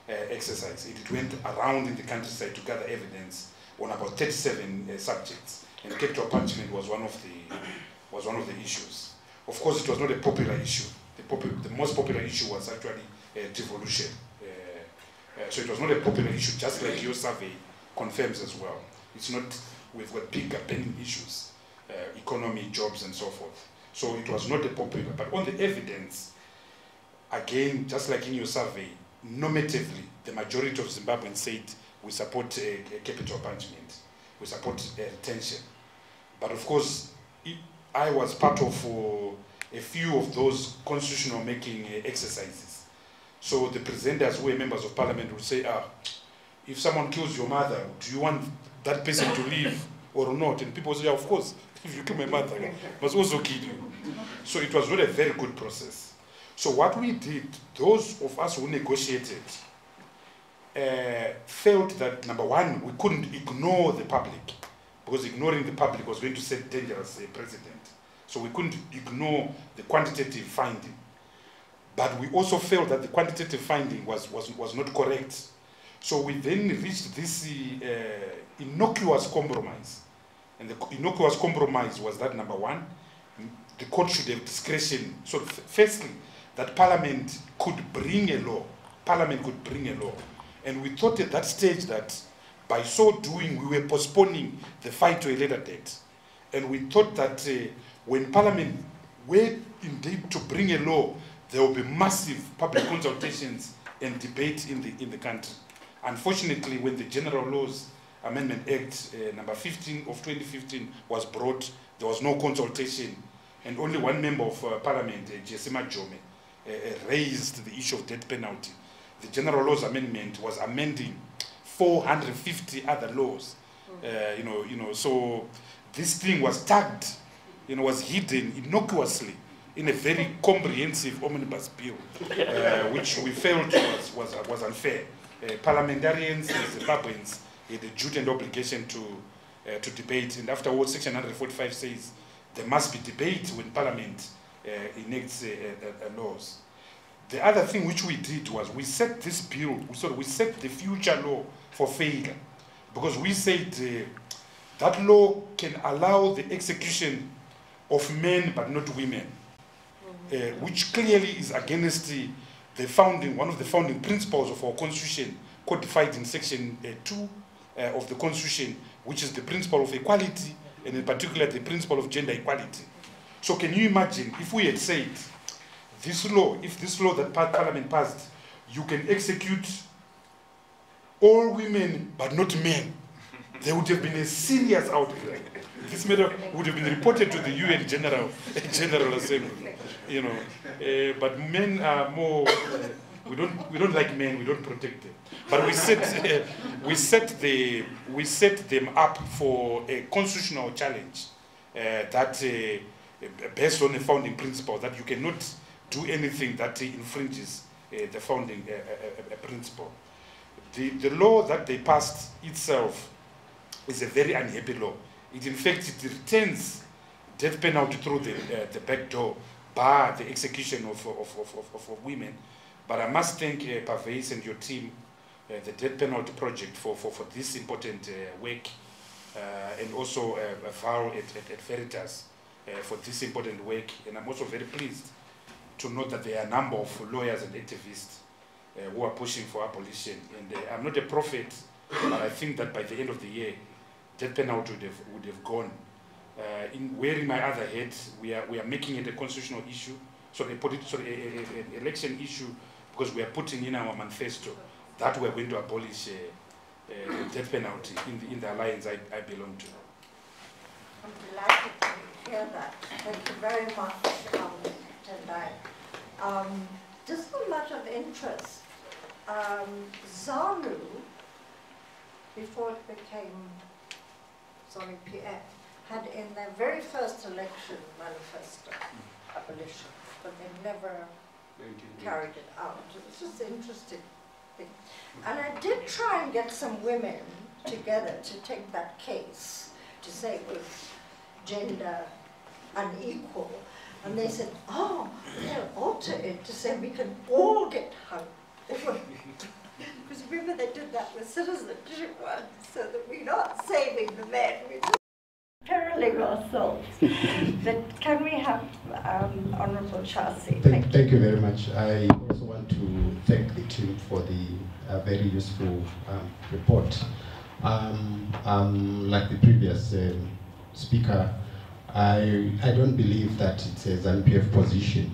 exercise. It went around in the countryside to gather evidence on about 37 subjects, and capital punishment was one of the issues. Of course, it was not a popular issue. The most popular issue was actually devolution. So it was not a popular issue, just like your survey confirms as well. It's not, we've got bigger pending issues, economy, jobs, and so forth. So it was not a popular, but on the evidence, again, just like in your survey, normatively, the majority of Zimbabweans said we support capital punishment, we support retention. But of course, I was part of a few of those constitutional making exercises. So the presenters who were members of parliament would say, if someone kills your mother, do you want that person to live or not? And people say, of course, if you kill my mother, I must also kill you. So it was not a very good process. So what we did, those of us who negotiated, felt that, number one, we couldn't ignore the public, because ignoring the public was going to set dangerous precedent. So we couldn't ignore the quantitative finding. But we also felt that the quantitative finding was not correct. So we then reached this innocuous compromise. And the innocuous compromise was that, number one, the court should have discretion. So firstly, that Parliament could bring a law. Parliament could bring a law. And we thought at that stage that by so doing, we were postponing the fight to a later date. And we thought that when Parliament were indeed to bring a law, there will be massive public consultations and debate in the country. Unfortunately, when the General Laws Amendment Act number 15 of 2015 was brought, there was no consultation, and only one member of Parliament, Jesima Jome, raised the issue of death penalty. The General Laws Amendment was amending 450 other laws, so this thing was tagged, was hidden innocuously in a very comprehensive omnibus bill, which we felt was unfair. Parliamentarians and Zimbabweans had a duty and obligation to debate, and afterwards Section 145 says there must be debate when Parliament enacts laws. The other thing which we did was we set this bill, we set the future law for failure, because we said that law can allow the execution of men but not women, which clearly is against the founding, one of the founding principles of our constitution, codified in section 2 of the constitution, which is the principle of equality, and in particular the principle of gender equality. So can you imagine if we had said, this law, if this law that Parliament passed, you can execute all women but not men, there would have been a serious outcry. This matter would have been reported to the UN General Assembly, you know. But men are more. We don't like men. We don't protect them. But we set them up for a constitutional challenge that based on a founding principle that you cannot do anything that infringes the founding principle. The law that they passed itself is a very unhappy law. It in fact it returns death penalty through the back door, bar the execution of women. But I must thank Parvez and your team, the Death Penalty Project, for this important work, and also Val at Veritas for this important work. And I'm also very pleased to note that there are a number of lawyers and activists who are pushing for abolition. And I'm not a prophet, but I think that by the end of the year, death penalty would have gone. In wearing my other hat, we are making it a constitutional issue, so an election issue, because we are putting in our manifesto that we are going to abolish death penalty in the alliance I belong to. I'm delighted to hear that. Thank you very much, Tendai. Just a matter of interest, ZANU, before it became ZANU PF, had in their very first election manifesto abolition, but they never carried it out. It was just an interesting thing. And I did try and get some women together to take that case, to say it was gender unequal. And they said, oh, they'll alter it to say we can all get hung. Because remember they did that with citizenship once, so that we're not saving the men, we're just imperiling ourselves. But can we have Honourable Chasi? Thank you very much. I also want to thank the team for the very useful report. Like the previous speaker, I don't believe that it's a ZANU-PF position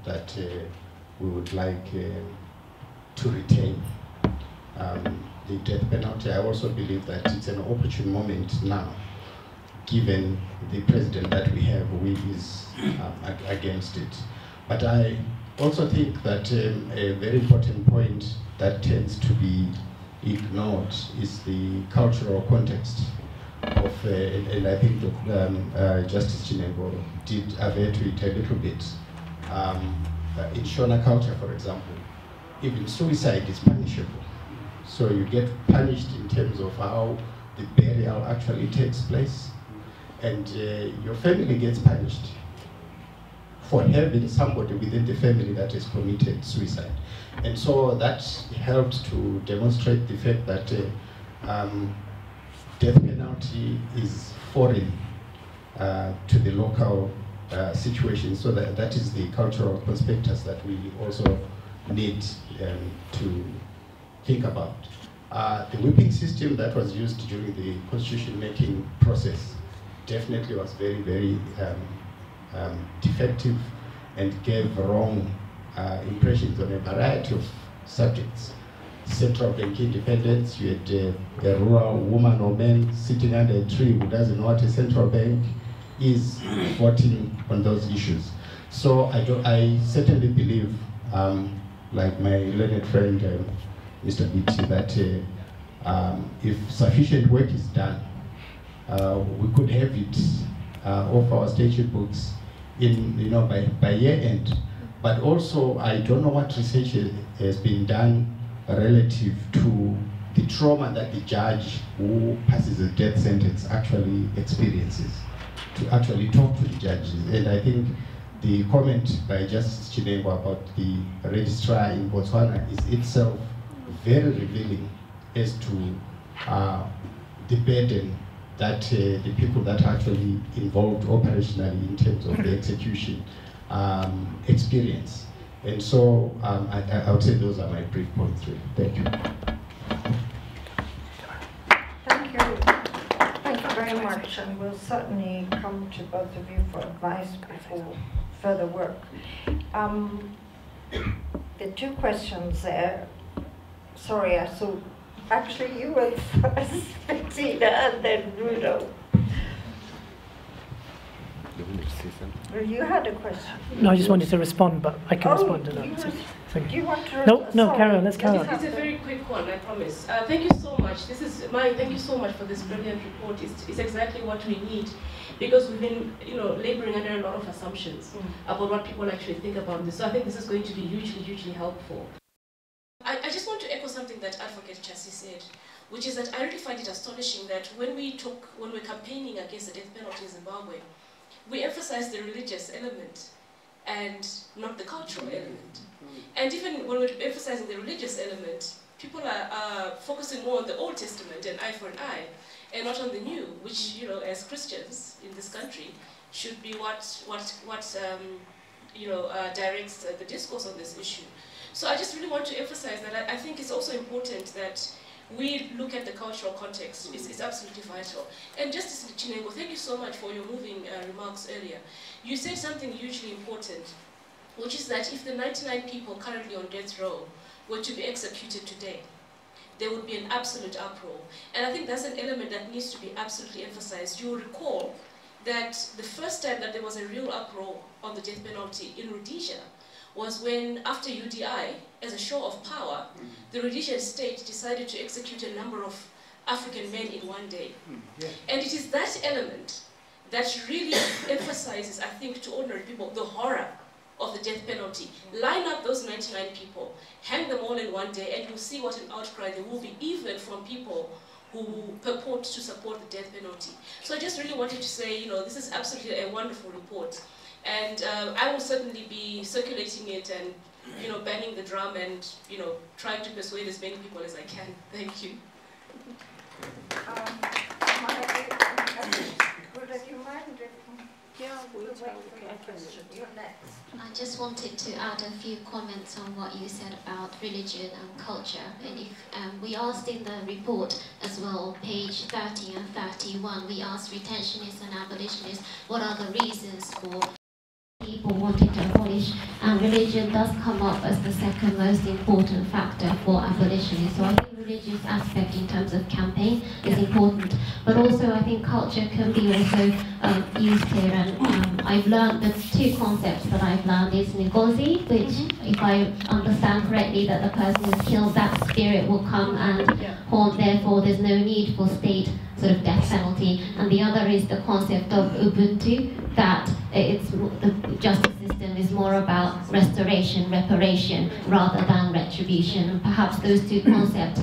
that we would like to retain the death penalty. I also believe that it's an opportune moment now, given the president that we have who is against it. But I also think that a very important point that tends to be ignored is the cultural context of, and I think that Justice Chinengo did aver to it a little bit. In Shona culture, for example, even suicide is punishable. So you get punished in terms of how the burial actually takes place, and your family gets punished for having somebody within the family that has committed suicide. And so that helped to demonstrate the fact that death penalty is foreign to the local situation. So that is the cultural perspectives that we also need to think about. The whipping system that was used during the constitution making process definitely was very, very defective and gave wrong impressions on a variety of subjects. Central bank independence, you had a rural woman or man sitting under a tree who doesn't know what a central bank is, voting on those issues. So I certainly believe, like my learned friend, Mr. Biti, that if sufficient work is done, we could have it off our statute books in, by year end. But also, I don't know what research has been done relative to the trauma that the judge who passes a death sentence actually experiences, to actually talk to the judges. And I think the comment by Justice Chinengo about the registrar in Botswana is itself very revealing as to the burden that the people that are actually involved operationally in terms of the execution experience. And so I would say those are my brief points really. Thank you. Thank you. Thank you very much, and we'll certainly come to both of you for advice before further work. The two questions there. Sorry, I saw. Actually, you went first, Bettina, and then Rudo. Well, you had a question. No, I just wanted to respond, but I can respond to that. Do you want to? No, carry on. Let's carry on. It's a very quick one, I promise. Thank you so much. Thank you so much for this brilliant report. It's exactly what we need, because we've been, laboring under a lot of assumptions about what people actually think about this. So I think this is going to be hugely, hugely helpful. I just want to echo something that Advocate Chassis said, which is that I really find it astonishing that when we're campaigning against the death penalty in Zimbabwe, we emphasize the religious element and not the cultural element. And even when we're emphasizing the religious element, people are focusing more on the Old Testament and eye for an eye, and not on the new, which, as Christians in this country, should be what directs the discourse on this issue. So I just really want to emphasize that I think it's also important that we look at the cultural context. It's absolutely vital. And Justice Chinengo, thank you so much for your moving remarks earlier. You said something hugely important, which is that if the 99 people currently on death row were to be executed today, there would be an absolute uproar. And I think that's an element that needs to be absolutely emphasized. You'll recall that the first time that there was a real uproar on the death penalty in Rhodesia was when, after UDI, as a show of power, the Rhodesian state decided to execute a number of African men in one day. And it is that element that really emphasizes, I think, to ordinary people, the horror of the death penalty. Line up those 99 people, hang them all in one day, and you'll see what an outcry there will be, even from people who purport to support the death penalty. So I just really wanted to say, this is absolutely a wonderful report. And I will certainly be circulating it and, banging the drum and, trying to persuade as many people as I can. Thank you. I just wanted to add a few comments on what you said about religion and culture. And if we asked in the report as well, page 30 and 31, we asked retentionists and abolitionists what are the reasons for people wanting to abolish, and religion does come up as the second most important factor for abolitionists. So I think religious aspect in terms of campaign is important, but also I think culture can be also used here, and I've learned there's two concepts that I've learned is Ngozi, which if I understand correctly that the person who's killed, that spirit will come and haunt, therefore there's no need for state sort of death penalty, and the other is the concept of Ubuntu, that the justice system is more about restoration, reparation, rather than retribution, and perhaps those two concepts,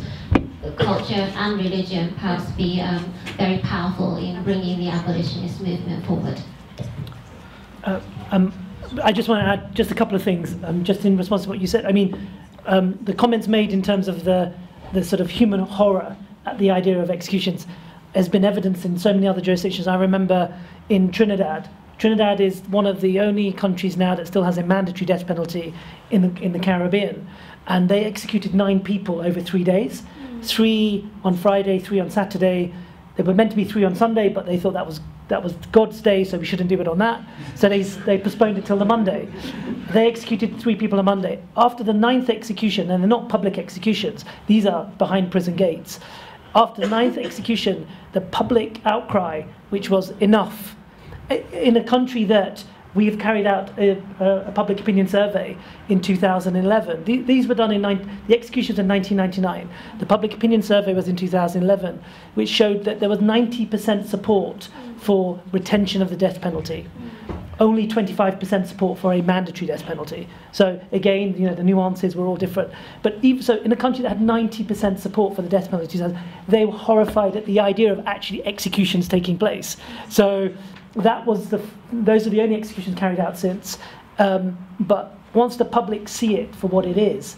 culture and religion, perhaps be very powerful in bringing the abolitionist movement forward. I just want to add just a couple of things, just in response to what you said. I mean, the comments made in terms of the sort of human horror at the idea of executions has been evidenced in so many other jurisdictions. I remember in Trinidad. Trinidad is one of the only countries now that still has a mandatory death penalty in the Caribbean, and they executed 9 people over 3 days. 3 on Friday, 3 on Saturday. There were meant to be 3 on Sunday, but they thought that was God's day, so we shouldn't do it on that. So they postponed it till the Monday. They executed 3 people on Monday. After the 9th execution, and they're not public executions, these are behind prison gates. After the 9th execution, the public outcry, which was enough, in a country that we have carried out a public opinion survey in 2011. These were done the executions in 1999. The public opinion survey was in 2011, which showed that there was 90% support for retention of the death penalty. Only 25% support for a mandatory death penalty. So again, the nuances were all different. But even so, in a country that had 90% support for the death penalty, they were horrified at the idea of actually executions taking place. So that was those are the only executions carried out since. But once the public see it for what it is,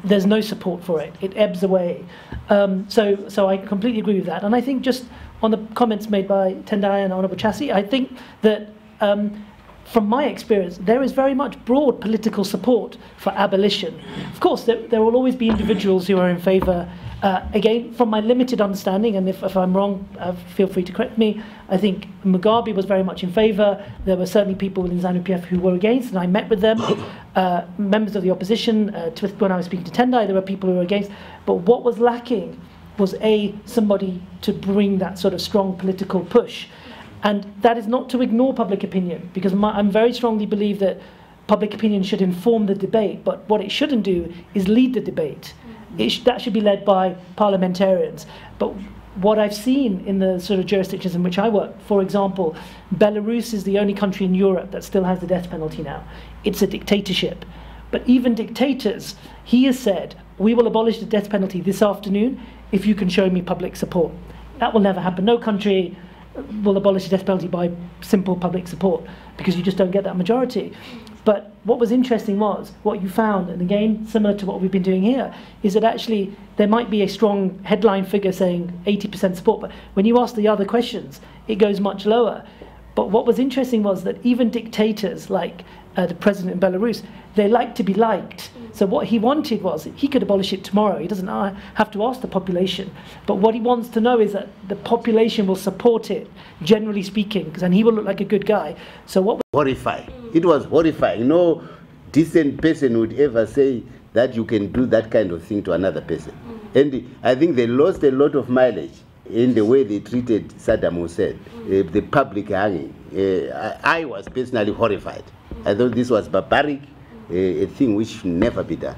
there's no support for it. It ebbs away. So I completely agree with that. And I think just on the comments made by Tendai and Honourable Chassi, I think that from my experience, there is very much broad political support for abolition. Of course, there will always be individuals who are in favour. Again, from my limited understanding, and if I'm wrong, feel free to correct me, I think Mugabe was very much in favour. There were certainly people within ZANU-PF who were against, and I met with them. Members of the opposition, when I was speaking to Tendai, there were people who were against. But what was lacking was somebody to bring that sort of strong political push. And that is not to ignore public opinion, because I very strongly believe that public opinion should inform the debate, but what it shouldn't do is lead the debate. That should be led by parliamentarians. But what I've seen in the sort of jurisdictions in which I work, for example, Belarus is the only country in Europe that still has the death penalty now. It's a dictatorship. But even dictators, he has said, we will abolish the death penalty this afternoon if you can show me public support. That will never happen. No country will abolish the death penalty by simple public support, because you just don't get that majority. But what was interesting was, what you found, and again, similar to what we've been doing here, is that actually there might be a strong headline figure saying 80% support, but when you ask the other questions, it goes much lower. But what was interesting was that even dictators like the president in Belarus, they like to be liked. So what he wanted was, he could abolish it tomorrow. He doesn't have to ask the population. But what he wants to know is that the population will support it, generally speaking, because then he will look like a good guy. So what? Horrifying. It was horrifying. No decent person would ever say that you can do that kind of thing to another person. And I think they lost a lot of mileage in the way they treated Saddam Hussein, the public hanging. I was personally horrified. I thought this was barbaric, a thing which should never be done.